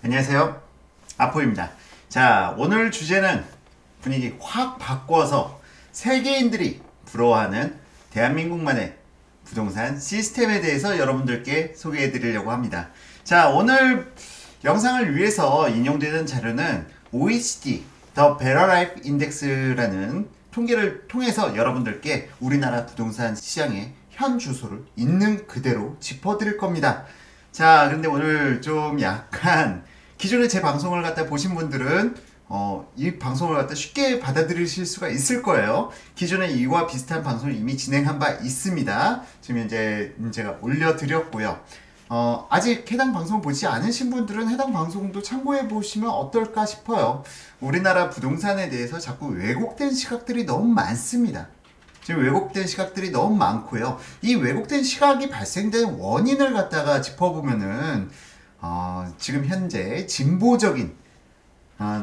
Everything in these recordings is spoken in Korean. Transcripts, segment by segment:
안녕하세요, 아포입니다. 자, 오늘 주제는 분위기 확 바꿔서 세계인들이 부러워하는 대한민국만의 부동산 시스템에 대해서 여러분들께 소개해 드리려고 합니다. 자, 오늘 영상을 위해서 인용되는 자료는 OECD The Better Life Index라는 통계를 통해서 여러분들께 우리나라 부동산 시장의 현 주소를 있는 그대로 짚어드릴 겁니다. 자, 근데 오늘 좀 약간 기존에 제 방송을 갖다 보신 분들은 이 방송을 갖다 쉽게 받아들이실 수가 있을 거예요. 기존에 이와 비슷한 방송을 이미 진행한 바 있습니다. 지금 이제 제가 올려드렸고요. 아직 해당 방송 보지 않으신 분들은 해당 방송도 참고해 보시면 어떨까 싶어요. 우리나라 부동산에 대해서 자꾸 왜곡된 시각들이 너무 많습니다. 지금 왜곡된 시각들이 너무 많고요. 이 왜곡된 시각이 발생된 원인을 갖다가 짚어보면은 지금 현재 진보적인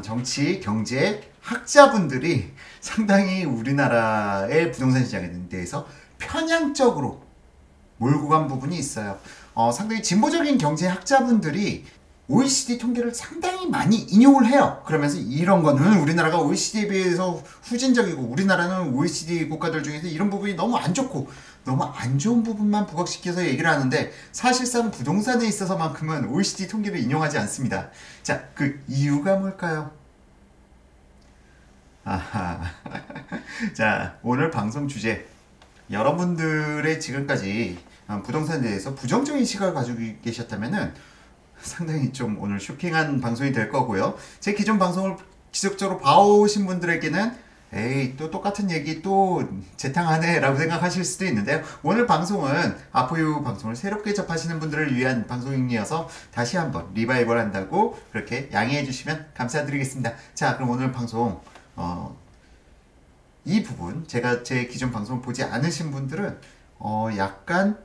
정치, 경제, 학자분들이 상당히 우리나라의 부동산 시장에 대해서 편향적으로 몰고 간 부분이 있어요. 상당히 진보적인 경제 학자분들이 OECD 통계를 상당히 많이 인용을 해요. 그러면서 이런 거는 우리나라가 OECD에 비해서 후진적이고 우리나라는 OECD 국가들 중에서 이런 부분이 너무 안 좋고 너무 안 좋은 부분만 부각시켜서 얘기를 하는데 사실상 부동산에 있어서만큼은 OECD 통계를 인용하지 않습니다. 자, 그 이유가 뭘까요? 아하. 자, 오늘 방송 주제, 여러분들의 지금까지 부동산에 대해서 부정적인 시각을 가지고 계셨다면은 상당히 좀 오늘 쇼킹한 방송이 될 거고요. 제 기존 방송을 지속적으로 봐오신 분들에게는 에이, 또 똑같은 얘기 또 재탕하네 라고 생각하실 수도 있는데요. 오늘 방송은 아포유 방송을 새롭게 접하시는 분들을 위한 방송이어서 다시 한번 리바이벌 한다고 그렇게 양해해 주시면 감사드리겠습니다. 자, 그럼 오늘 방송 이 부분, 제가 제 기존 방송을 보지 않으신 분들은 약간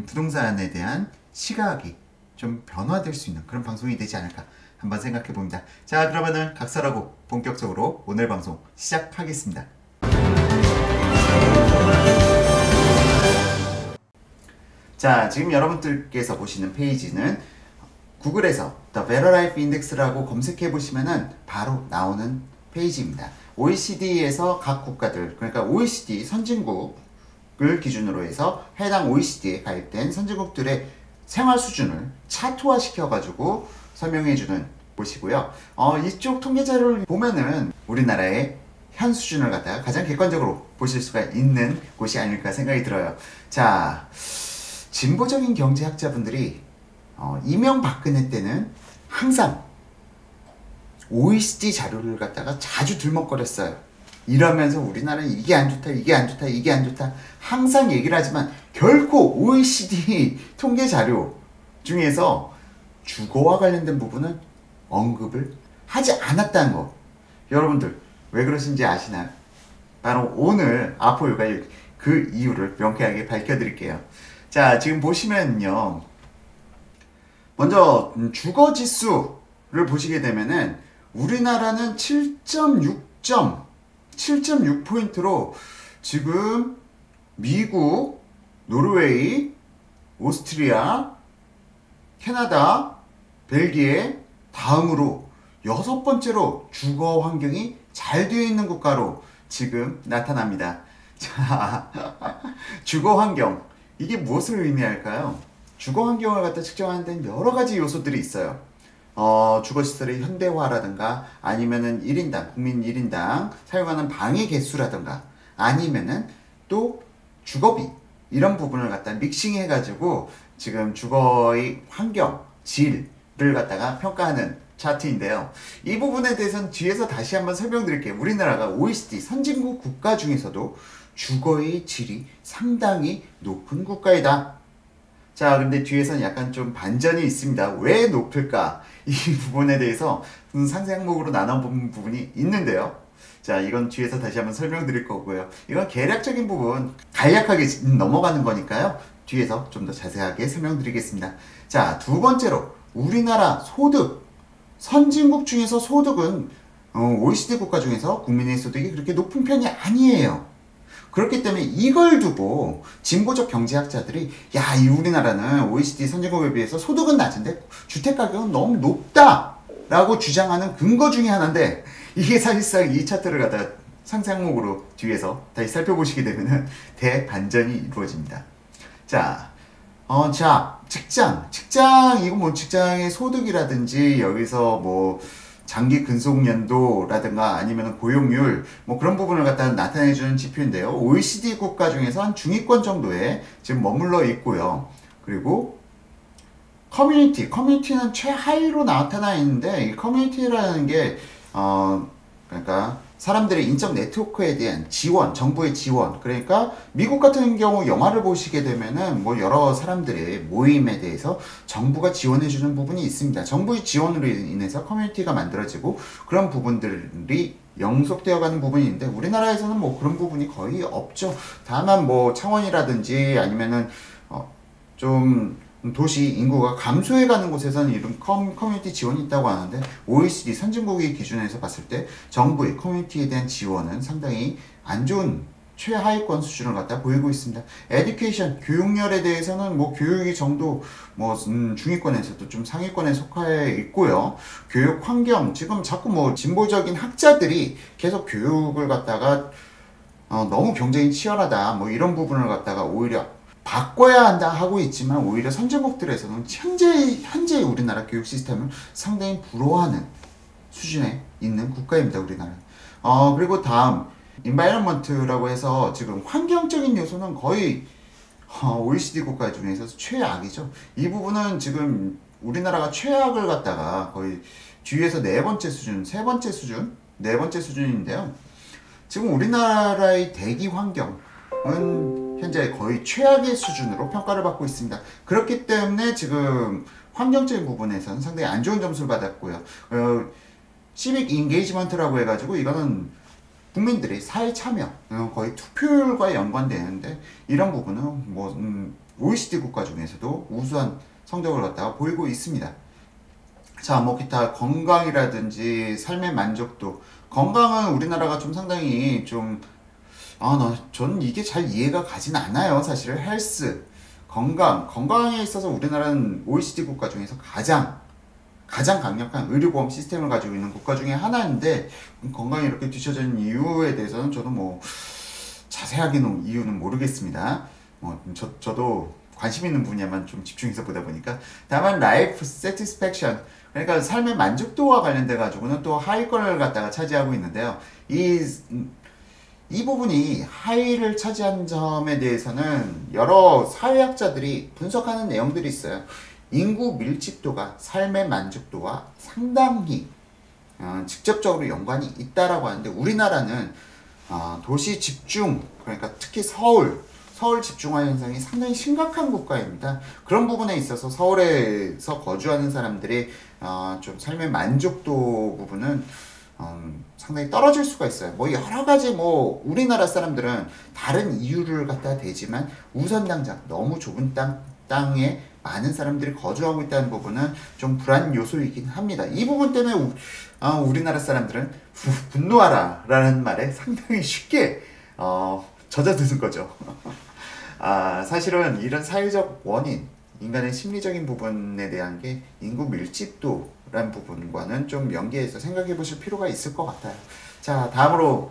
부동산에 대한 시각이 좀 변화될 수 있는 그런 방송이 되지 않을까 한번 생각해 봅니다. 자, 그러면은 각설하고 본격적으로 오늘 방송 시작하겠습니다. 자, 지금 여러분들께서 보시는 페이지는 구글에서 The Better Life Index라고 검색해 보시면은 바로 나오는 페이지입니다. OECD에서 각 국가들, 그러니까 OECD 선진국을 기준으로 해서 해당 OECD에 가입된 선진국들의 생활 수준을 차트화 시켜가지고 설명해주는 곳이고요. 이쪽 통계 자료를 보면은 우리나라의 현 수준을 갖다가 가장 객관적으로 보실 수가 있는 곳이 아닐까 생각이 들어요. 자, 진보적인 경제학자분들이 이명박근혜 때는 항상 OECD 자료를 갖다가 자주 들먹거렸어요. 이러면서 우리나라는 이게 안 좋다, 이게 안 좋다, 이게 안 좋다 항상 얘기를 하지만 결코 OECD 통계 자료 중에서 주거와 관련된 부분은 언급을 하지 않았다는 거. 여러분들 왜 그러신지 아시나요? 바로 오늘 아포유가 그 이유를 명쾌하게 밝혀드릴게요. 자, 지금 보시면요, 먼저 주거지수를 보시게 되면은 우리나라는 7.6포인트로 지금 미국, 노르웨이, 오스트리아, 캐나다, 벨기에 다음으로 6번째로 주거 환경이 잘 되어 있는 국가로 지금 나타납니다. 자, 주거 환경, 이게 무엇을 의미할까요? 주거 환경을 갖다 측정하는 데는 여러 가지 요소들이 있어요. 주거시설의 현대화라든가 아니면은 1인당, 국민 1인당 사용하는 방의 개수라든가 아니면은 또 주거비, 이런 부분을 갖다 믹싱해 가지고 지금 주거의 환경, 질을 갖다가 평가하는 차트인데요. 이 부분에 대해서는 뒤에서 다시 한번 설명드릴게요. 우리나라가 OECD 선진국 국가 중에서도 주거의 질이 상당히 높은 국가이다. 자, 근데 뒤에서는 약간 좀 반전이 있습니다. 왜 높을까? 이 부분에 대해서 상세 항목으로 나눠본 부분이 있는데요. 자, 이건 뒤에서 다시 한번 설명드릴 거고요. 이건 계략적인 부분 간략하게 넘어가는 거니까요. 뒤에서 좀 더 자세하게 설명드리겠습니다. 자, 두 번째로 우리나라 소득, 선진국 중에서 소득은 OECD 국가 중에서 국민의 소득이 그렇게 높은 편이 아니에요. 그렇기 때문에 이걸 두고 진보적 경제학자들이 야, 이 우리나라는 OECD 선진국에 비해서 소득은 낮은데 주택 가격은 너무 높다 라고 주장하는 근거 중에 하나인데, 이게 사실상 이 차트를 갖다가 상세 항목으로 뒤에서 다시 살펴보시게 되면은 대반전이 이루어집니다. 자, 직장, 이거 뭐 직장의 소득이라든지 여기서 뭐 장기 근속 연도라든가 아니면 고용률 뭐 그런 부분을 갖다 나타내주는 지표인데요. OECD 국가 중에서 한 중위권 정도에 지금 머물러 있고요. 그리고 커뮤니티는 최하위로 나타나 있는데, 이 커뮤니티라는 게 그러니까 사람들의 인적 네트워크에 대한 지원, 정부의 지원. 그러니까 미국 같은 경우 영화를 보시게 되면은 뭐 여러 사람들의 모임에 대해서 정부가 지원해주는 부분이 있습니다. 정부의 지원으로 인해서 커뮤니티가 만들어지고 그런 부분들이 영속되어 가는 부분이 있는데, 우리나라에서는 뭐 그런 부분이 거의 없죠. 다만 뭐 창원이라든지 아니면은 좀 도시 인구가 감소해가는 곳에서는 이런 커뮤니티 지원이 있다고 하는데, OECD 선진국의 기준에서 봤을 때 정부의 커뮤니티에 대한 지원은 상당히 안 좋은 최하위권 수준을 갖다 보이고 있습니다. 에듀케이션, 교육열에 대해서는 뭐 교육의 정도 뭐 중위권에서도 좀 상위권에 속해 있고요. 교육 환경, 지금 자꾸 뭐 진보적인 학자들이 계속 교육을 갖다가 너무 경쟁이 치열하다 뭐 이런 부분을 갖다가 오히려 바꿔야 한다 하고 있지만, 오히려 선진국들에서는 현재 우리나라 교육 시스템을 상당히 부러워하는 수준에 있는 국가입니다, 우리나라. 그리고 다음 environment라고 해서 지금 환경적인 요소는 거의 OECD 국가 중에서 최악이죠. 이 부분은 지금 우리나라가 최악을 갖다가 거의 뒤에서 네 번째 수준인데요. 지금 우리나라의 대기 환경은 현재 거의 최악의 수준으로 평가를 받고 있습니다. 그렇기 때문에 지금 환경적인 부분에서는 상당히 안 좋은 점수를 받았고요. 시빅 인게이지먼트라고 해가지고 이거는 국민들의 사회 참여, 거의 투표율과 연관되는데, 이런 부분은 뭐 OECD 국가 중에서도 우수한 성적을 갖다가 보이고 있습니다. 자, 뭐 기타 건강이라든지 삶의 만족도, 건강은 우리나라가 좀 상당히 좀 저는 이게 잘 이해가 가진 않아요. 사실은 헬스, 건강에 있어서 우리나라는 OECD 국가 중에서 가장 강력한 의료보험 시스템을 가지고 있는 국가 중에 하나인데, 건강이 이렇게 뒤처져 있는 이유에 대해서는 저도 뭐 자세하게는 이유는 모르겠습니다. 저도 관심 있는 분야만 좀 집중해서 보다 보니까. 다만 라이프 세티스팩션, 그러니까 삶의 만족도와 관련돼 가지고는 또 하위권을 갖다가 차지하고 있는데요. 이 부분이 하위를 차지한 점에 대해서는 여러 사회학자들이 분석하는 내용들이 있어요. 인구 밀집도가 삶의 만족도와 상당히 직접적으로 연관이 있다라고 하는데, 우리나라는 도시 집중, 그러니까 특히 서울 집중화 현상이 상당히 심각한 국가입니다. 그런 부분에 있어서 서울에서 거주하는 사람들이 좀 삶의 만족도 부분은 상당히 떨어질 수가 있어요. 뭐 여러 가지 뭐 우리나라 사람들은 다른 이유를 갖다 대지만, 우선 당장 너무 좁은 땅에 많은 사람들이 거주하고 있다는 부분은 좀 불안 요소이긴 합니다. 이 부분 때문에 우리나라 사람들은 분노하라 라는 말에 상당히 쉽게 젖어드는 거죠. 사실은 이런 사회적 원인, 인간의 심리적인 부분에 대한 게 인구 밀집도라는 부분과는 좀 연계해서 생각해 보실 필요가 있을 것 같아요. 자, 다음으로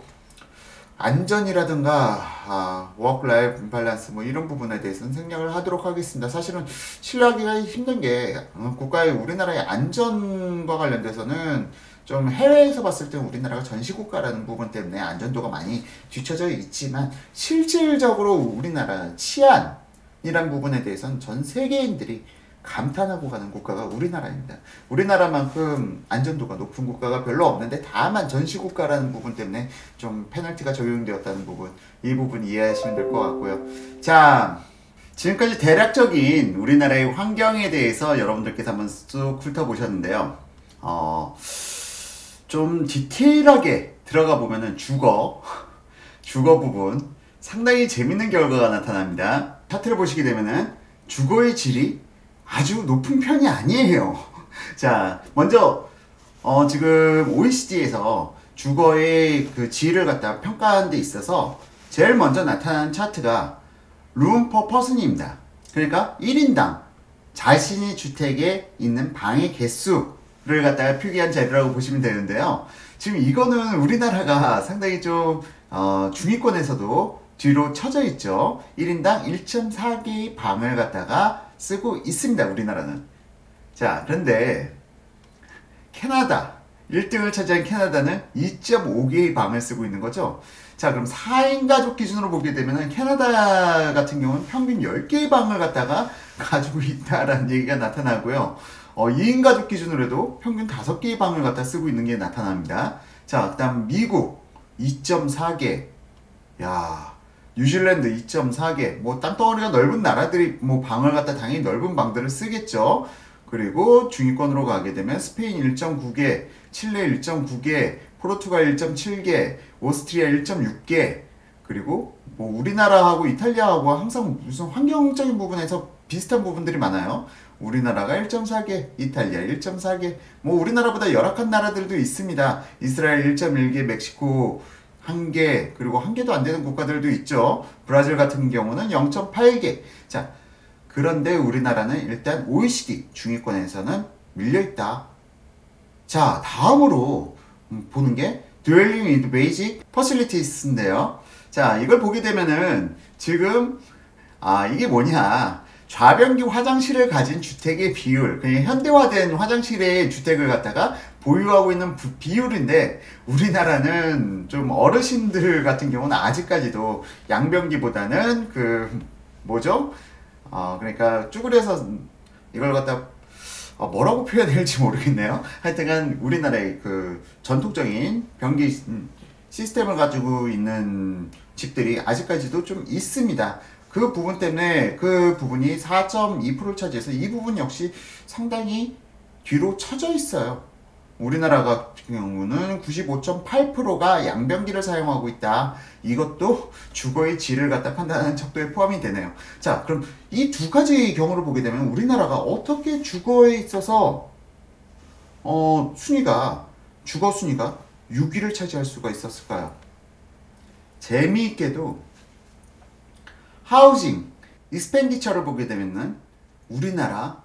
안전이라든가 워크 라이프 밸런스 뭐 이런 부분에 대해서는 생략을 하도록 하겠습니다. 사실은 신뢰하기가 힘든 게 우리나라의 안전과 관련돼서는 좀 해외에서 봤을 때 우리나라가 전시국가라는 부분 때문에 안전도가 많이 뒤처져 있지만, 실질적으로 우리나라 치안이란 부분에 대해서는 전 세계인들이 감탄하고 가는 국가가 우리나라입니다. 우리나라만큼 안전도가 높은 국가가 별로 없는데, 다만 전시국가라는 부분 때문에 좀 페널티가 적용되었다는 부분, 이 부분 이해하시면 될 것 같고요. 자, 지금까지 대략적인 우리나라의 환경에 대해서 여러분들께서 한번 쭉 훑어보셨는데요. 좀 디테일하게 들어가 보면은 주거 부분 상당히 재밌는 결과가 나타납니다. 차트를 보시게 되면은 주거의 질이 아주 높은 편이 아니에요. 자, 먼저 지금 OECD에서 주거의 그 질을 갖다 평가하는 데 있어서 제일 먼저 나타나는 차트가 room per person입니다. 그러니까 1인당 자신이 주택에 있는 방의 개수를 갖다가 표기한 자료라고 보시면 되는데요. 지금 이거는 우리나라가 상당히 좀 중위권에서도 뒤로 쳐져 있죠. 1인당 1.4개의 방을 갖다가 쓰고 있습니다. 우리나라는. 자, 그런데 캐나다 1등을 차지한 캐나다는 2.5개의 방을 쓰고 있는 거죠. 자, 그럼 4인 가족 기준으로 보게 되면 캐나다 같은 경우는 평균 10개의 방을 갖다가 가지고 있다라는 얘기가 나타나고요. 2인 가족 기준으로 해도 평균 5개의 방을 갖다 쓰고 있는 게 나타납니다. 자, 그 다음 미국 2.4개. 야, 뉴질랜드 2.4개. 뭐 땅덩어리가 넓은 나라들이 뭐 방을 갖다 당연히 넓은 방들을 쓰겠죠. 그리고 중위권으로 가게 되면 스페인 1.9개, 칠레 1.9개, 포르투갈 1.7개, 오스트리아 1.6개, 그리고 뭐 우리나라하고 이탈리아하고 항상 무슨 환경적인 부분에서 비슷한 부분들이 많아요. 우리나라가 1.4개, 이탈리아 1.4개, 뭐 우리나라보다 열악한 나라들도 있습니다. 이스라엘 1.1개, 멕시코 1개, 그리고 1개도 안 되는 국가들도 있죠. 브라질 같은 경우는 0.8개. 자, 그런데 우리나라는 일단 OECD 중위권에서는 밀려있다. 자, 다음으로 보는 게 Dwelling with Basic Facilities인데요. 자, 이걸 보게 되면은 지금 이게 뭐냐, 좌변기 화장실을 가진 주택의 비율, 그냥 현대화된 화장실의 주택을 갖다가 보유하고 있는 비율인데, 우리나라는 좀 어르신들 같은 경우는 아직까지도 양변기보다는 뭐죠? 그러니까 쭈그려서 이걸 갖다 뭐라고 표현해야 될지 모르겠네요. 하여튼간 우리나라의 전통적인 변기 시스템을 가지고 있는 집들이 아직까지도 좀 있습니다. 그 부분 때문에 그 부분이 4.2%를 차지해서 이 부분 역시 상당히 뒤로 처져 있어요. 우리나라 같은 경우는 95.8%가 양변기를 사용하고 있다. 이것도 주거의 질을 갖다 판단하는 척도에 포함이 되네요. 자, 그럼 이 두 가지 경우를 보게 되면 우리나라가 어떻게 주거에 있어서 주거 순위가 6위를 차지할 수가 있었을까요? 재미있게도 하우징 익스펜디처를 보게 되면은 우리나라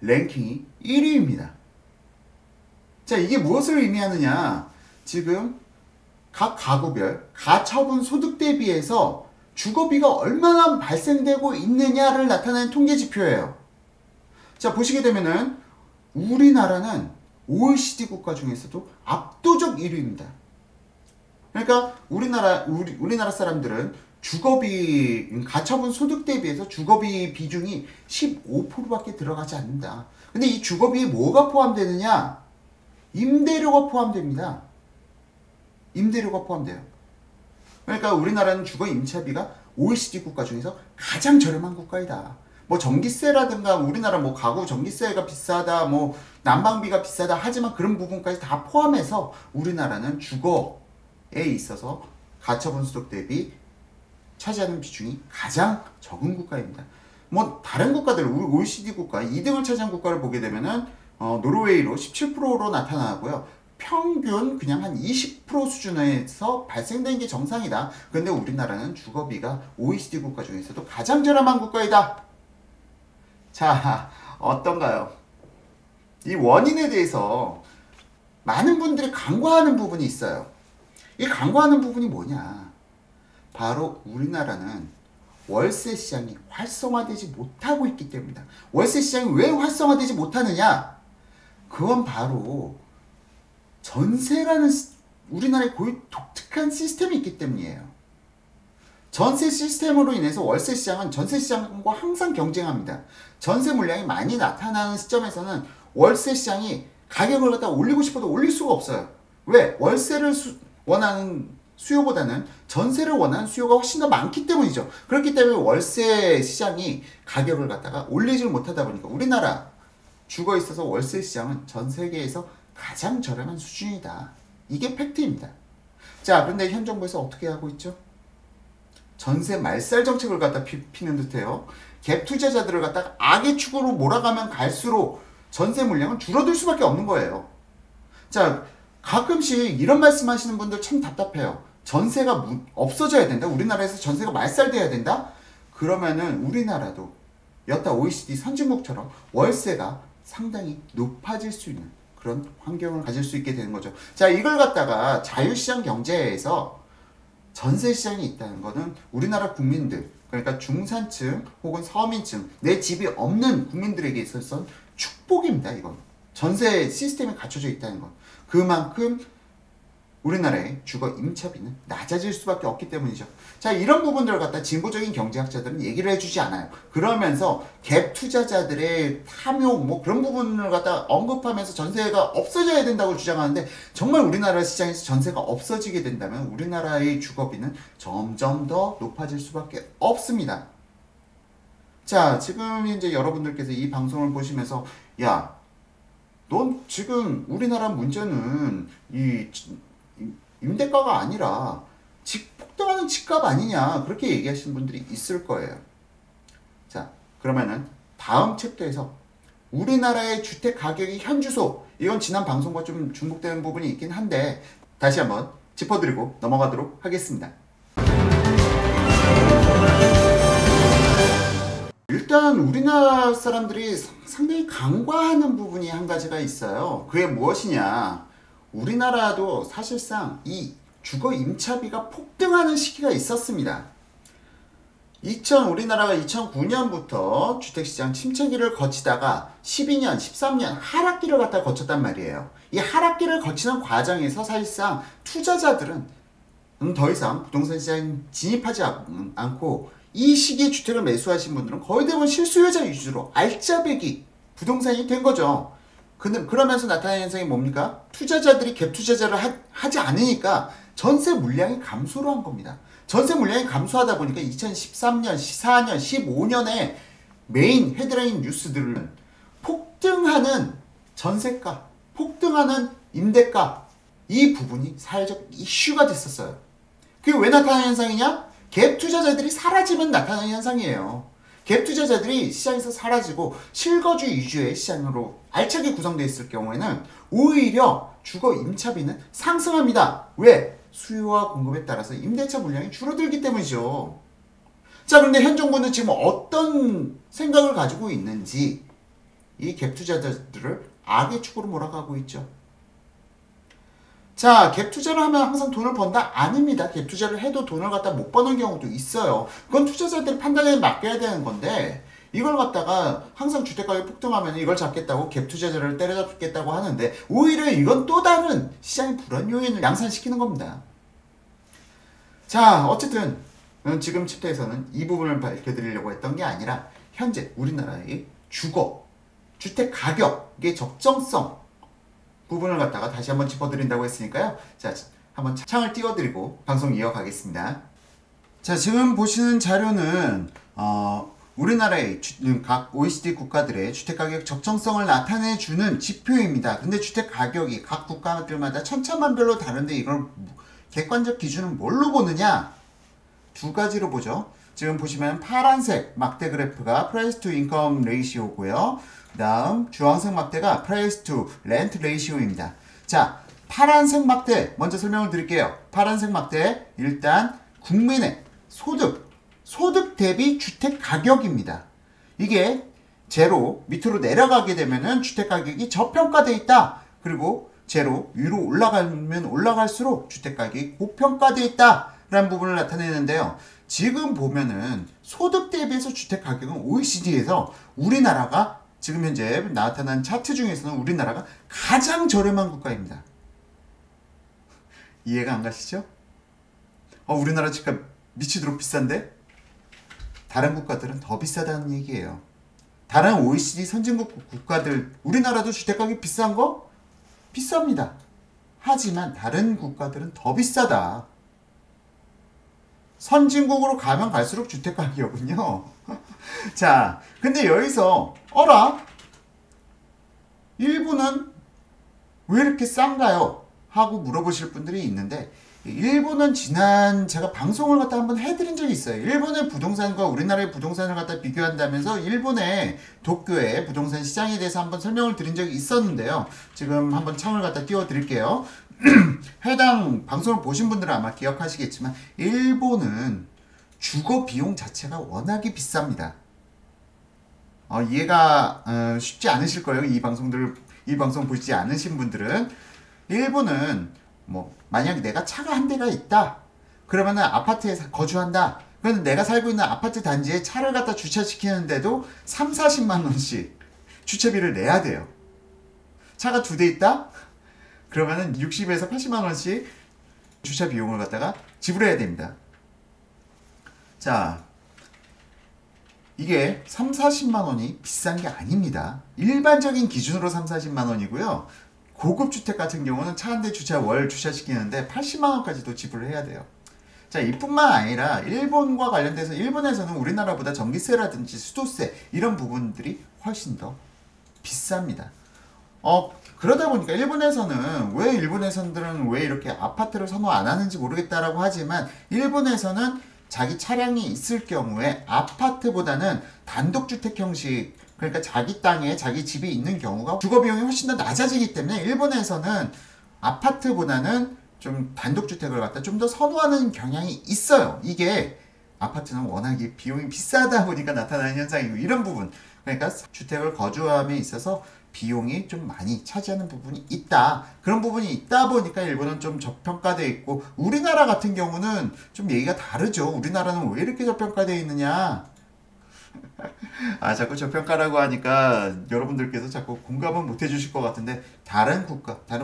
랭킹이 1위입니다. 자, 이게 무엇을 의미하느냐? 지금 각 가구별 가처분 소득 대비해서 주거비가 얼마나 발생되고 있느냐를 나타내는 통계 지표예요. 자, 보시게 되면은 우리나라는 OECD 국가 중에서도 압도적 1위입니다. 그러니까 우리나라 사람들은 주거비, 가처분 소득 대비해서 주거비 비중이 15%밖에 들어가지 않는다. 근데 이 주거비에 뭐가 포함되느냐? 임대료가 포함됩니다. 임대료가 포함돼요. 그러니까 우리나라는 주거 임차비가 OECD 국가 중에서 가장 저렴한 국가이다. 뭐 전기세라든가 우리나라 뭐 가구 전기세가 비싸다, 뭐 난방비가 비싸다 하지만 그런 부분까지 다 포함해서 우리나라는 주거에 있어서 가처분 소득 대비 차지하는 비중이 가장 적은 국가입니다. 뭐 다른 국가들, 우리 OECD 국가 2등을 차지한 국가를 보게 되면은 노르웨이로 17%로 나타나고요. 평균 그냥 한 20% 수준에서 발생된 게 정상이다. 그런데 우리나라는 주거비가 OECD 국가 중에서도 가장 저렴한 국가이다. 자, 어떤가요? 이 원인에 대해서 많은 분들이 간과하는 부분이 있어요. 이 간과하는 부분이 뭐냐? 바로 우리나라는 월세 시장이 활성화되지 못하고 있기 때문이다. 월세 시장이 왜 활성화되지 못하느냐? 그건 바로 전세라는 우리나라의 고유 독특한 시스템이 있기 때문이에요. 전세 시스템으로 인해서 월세 시장은 전세 시장과 항상 경쟁합니다. 전세 물량이 많이 나타나는 시점에서는 월세 시장이 가격을 갖다 올리고 싶어도 올릴 수가 없어요. 왜? 월세를 원하는 수요보다는 전세를 원하는 수요가 훨씬 더 많기 때문이죠. 그렇기 때문에 월세 시장이 가격을 갖다가 올리질 못하다 보니까 우리나라 주거에 있어서 월세 시장은 전 세계에서 가장 저렴한 수준이다. 이게 팩트입니다. 자, 그런데 현 정부에서 어떻게 하고 있죠? 전세 말살 정책을 갖다 피는 듯해요. 갭 투자자들을 갖다가 악의 축으로 몰아가면 갈수록 전세 물량은 줄어들 수밖에 없는 거예요. 자, 가끔씩 이런 말씀하시는 분들 참 답답해요. 전세가 없어져야 된다? 우리나라에서 전세가 말살돼야 된다? 그러면은 우리나라도 여타 OECD 선진국처럼 월세가 상당히 높아질 수 있는 그런 환경을 가질 수 있게 되는 거죠. 자, 이걸 갖다가 자유시장 경제에서 전세 시장이 있다는 거는 우리나라 국민들, 그러니까 중산층 혹은 서민층, 내 집이 없는 국민들에게 있어서는 축복입니다. 이건 전세 시스템이 갖춰져 있다는 것. 그만큼 우리나라의 주거 임차비는 낮아질 수밖에 없기 때문이죠. 자, 이런 부분들을 갖다 진보적인 경제학자들은 얘기를 해주지 않아요. 그러면서 갭 투자자들의 탐욕 뭐 그런 부분을 갖다 언급하면서 전세가 없어져야 된다고 주장하는데, 정말 우리나라 시장에서 전세가 없어지게 된다면 우리나라의 주거비는 점점 더 높아질 수밖에 없습니다. 자, 지금 이제 여러분들께서 이 방송을 보시면서 야, 넌 지금 우리나라 문제는 이 임대가가 아니라 폭등하는 집값 아니냐, 그렇게 얘기하시는 분들이 있을 거예요. 자, 그러면은 다음 챕터에서 우리나라의 주택 가격의 현주소, 이건 지난 방송과 좀 중복되는 부분이 있긴 한데 다시 한번 짚어드리고 넘어가도록 하겠습니다. 일단 우리나라 사람들이 상당히 간과하는 부분이 한 가지가 있어요. 그게 무엇이냐, 우리나라도 사실상 이 주거 임차비가 폭등하는 시기가 있었습니다. 우리나라가 2009년부터 주택시장 침체기를 거치다가 12년, 13년 하락기를 갖다 거쳤단 말이에요. 이 하락기를 거치는 과정에서 사실상 투자자들은 더 이상 부동산 시장에 진입하지 않고 이 시기에 주택을 매수하신 분들은 거의 대부분 실수요자 위주로 알짜배기 부동산이 된 거죠. 그러면서 나타나는 현상이 뭡니까? 투자자들이 갭 투자자를 하지 않으니까 전세 물량이 감소를 한 겁니다. 전세 물량이 감소하다 보니까 2013년, 14년, 15년에 메인 헤드라인 뉴스들은 폭등하는 전세가, 폭등하는 임대가, 이 부분이 사회적 이슈가 됐었어요. 그게 왜 나타나는 현상이냐? 갭 투자자들이 사라지면 나타나는 현상이에요. 갭 투자자들이 시장에서 사라지고 실거주 위주의 시장으로 알차게 구성되어 있을 경우에는 오히려 주거 임차비는 상승합니다. 왜? 수요와 공급에 따라서 임대차 물량이 줄어들기 때문이죠. 자, 그런데 현 정부는 지금 어떤 생각을 가지고 있는지 이 갭 투자자들을 악의 축으로 몰아가고 있죠. 자, 갭 투자를 하면 항상 돈을 번다? 아닙니다. 갭 투자를 해도 돈을 갖다 못 버는 경우도 있어요. 그건 투자자들의 판단에 맡겨야 되는 건데, 이걸 갖다가 항상 주택가격이 폭등하면 이걸 잡겠다고 갭 투자자를 때려잡겠다고 하는데, 오히려 이건 또 다른 시장의 불안 요인을 양산시키는 겁니다. 자, 어쨌든 지금 챕터에서는 이 부분을 밝혀드리려고 했던 게 아니라 현재 우리나라의 주택 가격의 적정성 부분을 갖다가 다시 한번 짚어드린다고 했으니까요. 자, 한번 창을 띄워드리고 방송 이어가겠습니다. 자, 지금 보시는 자료는 우리나라의 각 OECD 국가들의 주택가격 적정성을 나타내주는 지표입니다. 근데 주택가격이 각 국가들마다 천차만별로 다른데 이걸 객관적 기준은 뭘로 보느냐? 두 가지로 보죠. 지금 보시면 파란색 막대 그래프가 Price to Income Ratio고요. 그 다음 주황색 막대가 Price to Rent Ratio입니다. 자, 파란색 막대 먼저 설명을 드릴게요. 파란색 막대, 일단 국민의 소득 대비 주택 가격입니다. 이게 제로 밑으로 내려가게 되면은 주택 가격이 저평가되어 있다. 그리고 제로 위로 올라가면 올라갈수록 주택 가격이 고평가되어 있다 라는 부분을 나타내는데요. 지금 보면은 소득 대비해서 주택 가격은 OECD에서 우리나라가 지금 현재 나타난 차트 중에서는 우리나라가 가장 저렴한 국가입니다. 이해가 안 가시죠? 우리나라 집값 미치도록 비싼데? 다른 국가들은 더 비싸다는 얘기예요. 다른 OECD 선진국 국가들, 우리나라도 주택가격이 비싼 거? 비쌉니다. 하지만 다른 국가들은 더 비싸다. 선진국으로 가면 갈수록 주택가격은요. 자, 근데 여기서 일본은 왜 이렇게 싼가요? 하고 물어보실 분들이 있는데, 일본은 제가 방송을 갖다 한번 해드린 적이 있어요. 일본의 부동산과 우리나라의 부동산을 갖다 비교한다면서 일본의 도쿄의 부동산 시장에 대해서 한번 설명을 드린 적이 있었는데요. 지금 한번 창을 갖다 띄워 드릴게요. 해당 방송을 보신 분들은 아마 기억하시겠지만 일본은 주거 비용 자체가 워낙에 비쌉니다. 이해가 쉽지 않으실 거예요. 이 방송 보시지 않으신 분들은. 일본은 뭐 만약 내가 차가 한 대가 있다. 그러면은 아파트에 거주한다. 그러면 내가 살고 있는 아파트 단지에 차를 갖다 주차시키는데도 3, 40만 원씩 주차비를 내야 돼요. 차가 2대 있다? 그러면은 60에서 80만 원씩 주차 비용을 갖다가 지불해야 됩니다. 자, 이게 3, 40만 원이 비싼 게 아닙니다. 일반적인 기준으로 3, 40만 원이고요. 고급 주택 같은 경우는 차 한 대 월 주차시키는데 80만 원까지도 지불을 해야 돼요. 자, 이뿐만 아니라 일본과 관련돼서 일본에서는 우리나라보다 전기세라든지 수도세 이런 부분들이 훨씬 더 비쌉니다. 그러다 보니까 일본에서는 왜 이렇게 아파트를 선호 안 하는지 모르겠다라고 하지만 일본에서는 자기 차량이 있을 경우에 아파트보다는 단독주택 형식, 그러니까 자기 땅에 자기 집이 있는 경우가 주거 비용이 훨씬 더 낮아지기 때문에 일본에서는 아파트보다는 좀 단독주택을 갖다 좀 더 선호하는 경향이 있어요. 이게 아파트는 워낙에 비용이 비싸다 보니까 나타나는 현상이고, 이런 부분, 그러니까 주택을 거주함에 있어서 비용이 좀 많이 차지하는 부분이 있다. 그런 부분이 있다 보니까 일본은 좀 저평가되어 있고, 우리나라 같은 경우는 좀 얘기가 다르죠. 우리나라는 왜 이렇게 저평가되어 있느냐. 자꾸 저평가라고 하니까 여러분들께서 자꾸 공감은 못 해주실 것 같은데, 다른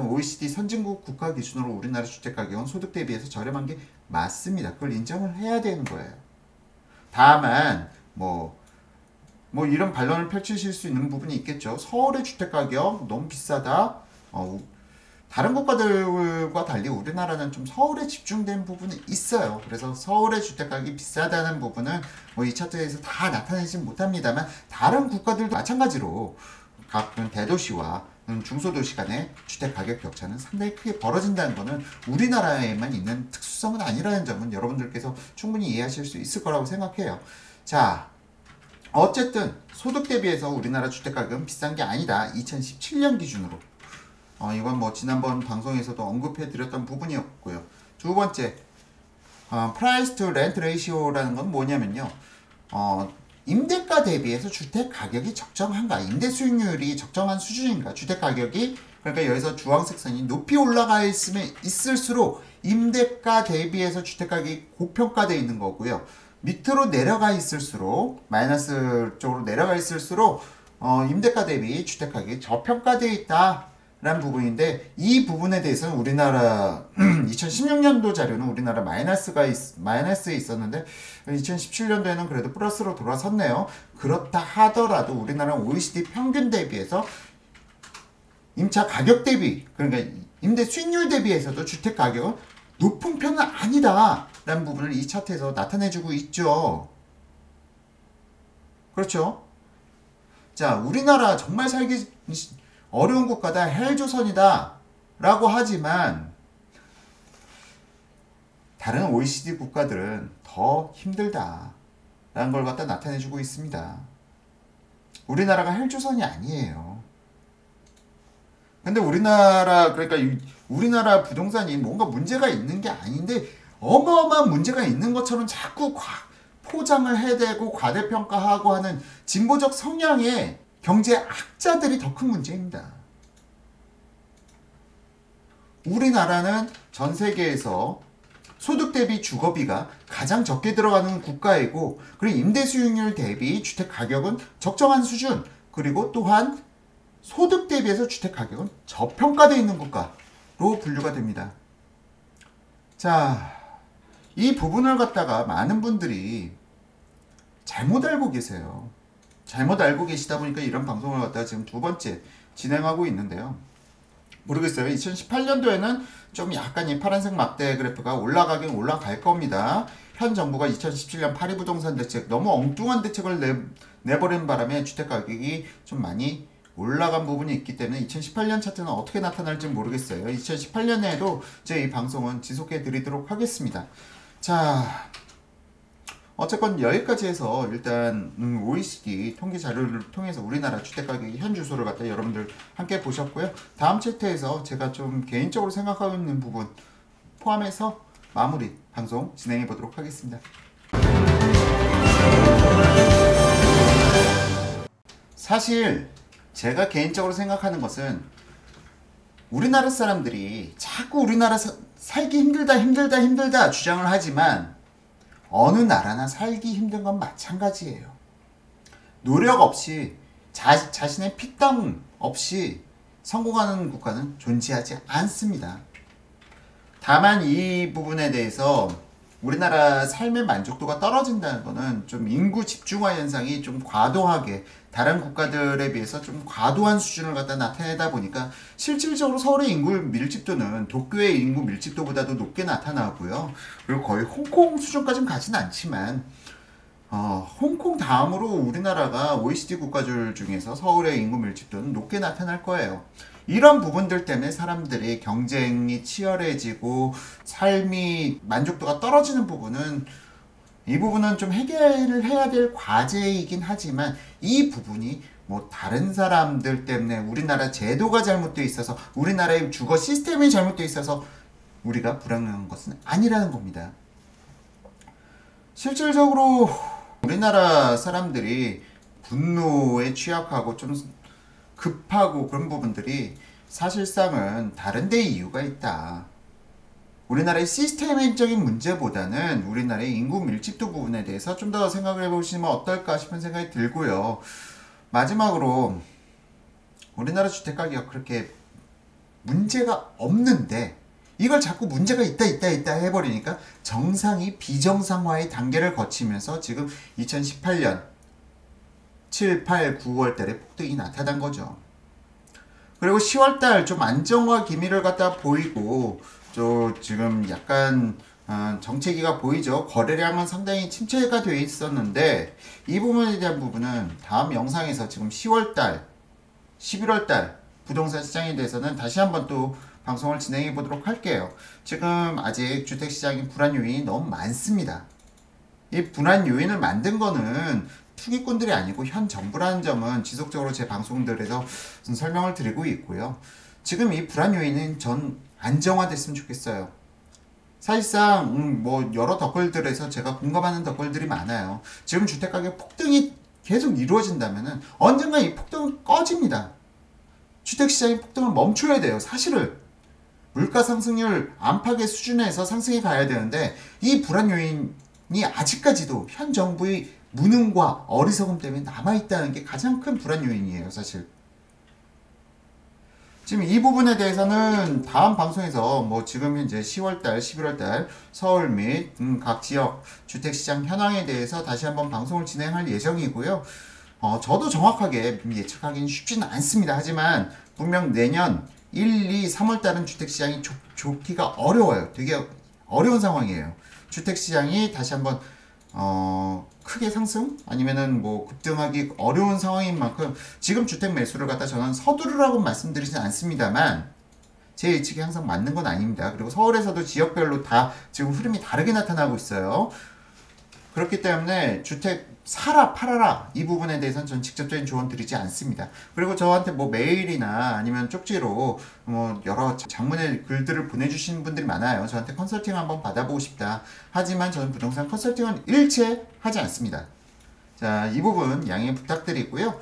OECD 선진국 국가 기준으로 우리나라 주택가격은 소득 대비해서 저렴한 게 맞습니다. 그걸 인정을 해야 되는 거예요. 다만 뭐 이런 반론을 펼치실 수 있는 부분이 있겠죠. 서울의 주택가격 너무 비싸다. 다른 국가들과 달리 우리나라는 좀 서울에 집중된 부분이 있어요. 그래서 서울의 주택가격이 비싸다는 부분은 이 차트에서 다 나타내지 못합니다만, 다른 국가들도 마찬가지로 각 대도시와 중소도시 간의 주택가격 격차는 상당히 크게 벌어진다는 것은 우리나라에만 있는 특수성은 아니라는 점은 여러분들께서 충분히 이해하실 수 있을 거라고 생각해요. 자, 어쨌든 소득 대비해서 우리나라 주택가격은 비싼 게 아니다. 2017년 기준으로. 이건 뭐 지난번 방송에서도 언급해 드렸던 부분이었고요. 두 번째, price to rent ratio라는 건 뭐냐면요. 임대가 대비해서 주택 가격이 적정한가, 임대 수익률이 적정한 수준인가, 주택 가격이, 그러니까 여기서 주황색 선이 높이 올라가 있으면 있을수록 임대가 대비해서 주택 가격이 고평가되어 있는 거고요. 밑으로 내려가 있을수록, 마이너스 쪽으로 내려가 있을수록 임대가 대비 주택 가격이 저평가되어 있다 라는 부분인데, 이 부분에 대해서는 우리나라 2016년도 자료는 우리나라 마이너스에 있었는데 2017년도에는 그래도 플러스로 돌아섰네요. 그렇다 하더라도 우리나라는 OECD 평균 대비해서 임차 가격 대비, 그러니까 임대 수익률 대비해서도 주택 가격은 높은 편은 아니다 라는 부분을 이 차트에서 나타내주고 있죠. 그렇죠? 자, 우리나라 정말 살기 어려운 국가다, 헬조선이다 라고 하지만 다른 OECD 국가들은 더 힘들다 라는 걸 갖다 나타내주고 있습니다. 우리나라가 헬조선이 아니에요. 근데 그러니까 우리나라 부동산이 뭔가 문제가 있는 게 아닌데 어마어마한 문제가 있는 것처럼 자꾸 포장을 해대고 과대평가하고 하는 진보적 성향의 경제학자들이 더 큰 문제입니다. 우리나라는 전 세계에서 소득 대비 주거비가 가장 적게 들어가는 국가이고, 그리고 임대 수익률 대비 주택 가격은 적정한 수준, 그리고 또한 소득 대비해서 주택 가격은 저평가되어 있는 국가로 분류가 됩니다. 자, 이 부분을 갖다가 많은 분들이 잘못 알고 계세요. 잘못 알고 계시다 보니까 이런 방송을 갖다가 지금 두 번째 진행하고 있는데요. 모르겠어요. 2018년도에는 좀 약간 이 파란색 막대 그래프가 올라가긴 올라갈 겁니다. 현 정부가 2017년 파리 부동산 대책, 너무 엉뚱한 대책을 내버린 바람에 주택가격이 좀 많이 올라간 부분이 있기 때문에 2018년 차트는 어떻게 나타날지 모르겠어요. 2018년에도 제 이 방송은 지속해 드리도록 하겠습니다. 자, 어쨌건 여기까지 해서 일단 OECD 통계 자료를 통해서 우리나라 주택가격의 현 주소를 갖다 여러분들 함께 보셨고요. 다음 챕터에서 제가 좀 개인적으로 생각하고 있는 부분 포함해서 마무리 방송 진행해 보도록 하겠습니다. 사실 제가 개인적으로 생각하는 것은 우리나라 사람들이 자꾸 우리나라 살기 힘들다 주장을 하지만 어느 나라나 살기 힘든 건 마찬가지예요. 노력 없이 자신의 피땀 없이 성공하는 국가는 존재하지 않습니다. 다만 이 부분에 대해서 우리나라 삶의 만족도가 떨어진다는 것은 좀 인구 집중화 현상이 좀 과도하게 다른 국가들에 비해서 좀 과도한 수준을 갖다 나타내다 보니까 실질적으로 서울의 인구 밀집도는 도쿄의 인구 밀집도보다도 높게 나타나고요. 그리고 거의 홍콩 수준까지는 가진 않지만 홍콩 다음으로 우리나라가 OECD 국가들 중에서 서울의 인구 밀집도는 높게 나타날 거예요. 이런 부분들 때문에 사람들이 경쟁이 치열해지고 삶이 만족도가 떨어지는 부분은 이 부분은 좀 해결을 해야 될 과제이긴 하지만 이 부분이 뭐 다른 사람들 때문에 우리나라 제도가 잘못되어 있어서 우리나라의 주거 시스템이 잘못되어 있어서 우리가 불행한 것은 아니라는 겁니다. 실질적으로 우리나라 사람들이 분노에 취약하고 좀 급하고 그런 부분들이 사실상은 다른 데 이유가 있다. 우리나라의 시스템적인 문제보다는 우리나라의 인구 밀집도 부분에 대해서 좀 더 생각을 해보시면 어떨까 싶은 생각이 들고요. 마지막으로 우리나라 주택가격 그렇게 문제가 없는데 이걸 자꾸 문제가 있다 해버리니까 정상이 비정상화의 단계를 거치면서 지금 2018년 7, 8, 9월 달에 폭등이 나타난 거죠. 그리고 10월 달 좀 안정화 기미를 갖다 보이고 지금 약간 정체기가 보이죠. 거래량은 상당히 침체가 되어 있었는데 이 부분에 대한 부분은 다음 영상에서 지금 10월 달, 11월 달 부동산 시장에 대해서는 다시 한번 또 방송을 진행해 보도록 할게요. 지금 아직 주택시장이 불안 요인이 너무 많습니다. 이 불안 요인을 만든 거는 투기꾼들이 아니고 현 정부라는 점은 지속적으로 제 방송들에서 설명을 드리고 있고요. 지금 이 불안 요인은 전 안정화됐으면 좋겠어요. 사실상 뭐 여러 덧글들에서 제가 공감하는 덧글들이 많아요. 지금 주택가격 폭등이 계속 이루어진다면 언젠가 이 폭등은 꺼집니다. 주택시장의 폭등을 멈춰야 돼요. 사실은 물가 상승률 안팎의 수준에서 상승이 가야 되는데 이 불안 요인이 아직까지도 현 정부의 무능과 어리석음 때문에 남아있다는 게 가장 큰 불안 요인이에요. 사실 지금 이 부분에 대해서는 다음 방송에서 뭐 지금 현재 10월달, 11월달 서울 및 각 지역 주택시장 현황에 대해서 다시 한번 방송을 진행할 예정이고요. 저도 정확하게 예측하기는 쉽지는 않습니다. 하지만 분명 내년 1, 2, 3월달은 주택시장이 좋기가 어려워요. 되게 어려운 상황이에요. 주택시장이 다시 한번 크게 상승 아니면은 뭐 급등하기 어려운 상황인 만큼 지금 주택 매수를 갖다 저는 서두르라고 말씀드리진 않습니다만 제 예측이 항상 맞는 건 아닙니다. 그리고 서울에서도 지역별로 다 지금 흐름이 다르게 나타나고 있어요. 그렇기 때문에 주택 사라 팔아라 이 부분에 대해서는 전 직접적인 조언 드리지 않습니다. 그리고 저한테 뭐 메일이나 아니면 쪽지로 뭐 여러 장문의 글들을 보내주시는 분들이 많아요. 저한테 컨설팅 한번 받아보고 싶다. 하지만 저는 부동산 컨설팅은 일체 하지 않습니다. 자, 이 부분 양해 부탁드리고요.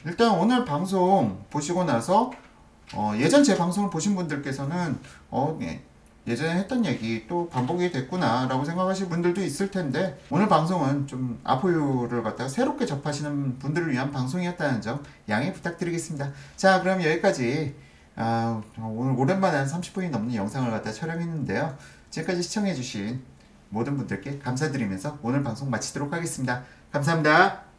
일단 오늘 방송 보시고 나서 예전 제 방송을 보신 분들께서는 예전에 했던 얘기 또 반복이 됐구나 라고 생각하실 분들도 있을 텐데 오늘 방송은 좀 아포유를 갖다가 새롭게 접하시는 분들을 위한 방송이었다는 점 양해 부탁드리겠습니다. 자, 그럼 여기까지 오늘 오랜만에 한 30분이 넘는 영상을 갖다 촬영했는데요. 지금까지 시청해주신 모든 분들께 감사드리면서 오늘 방송 마치도록 하겠습니다. 감사합니다.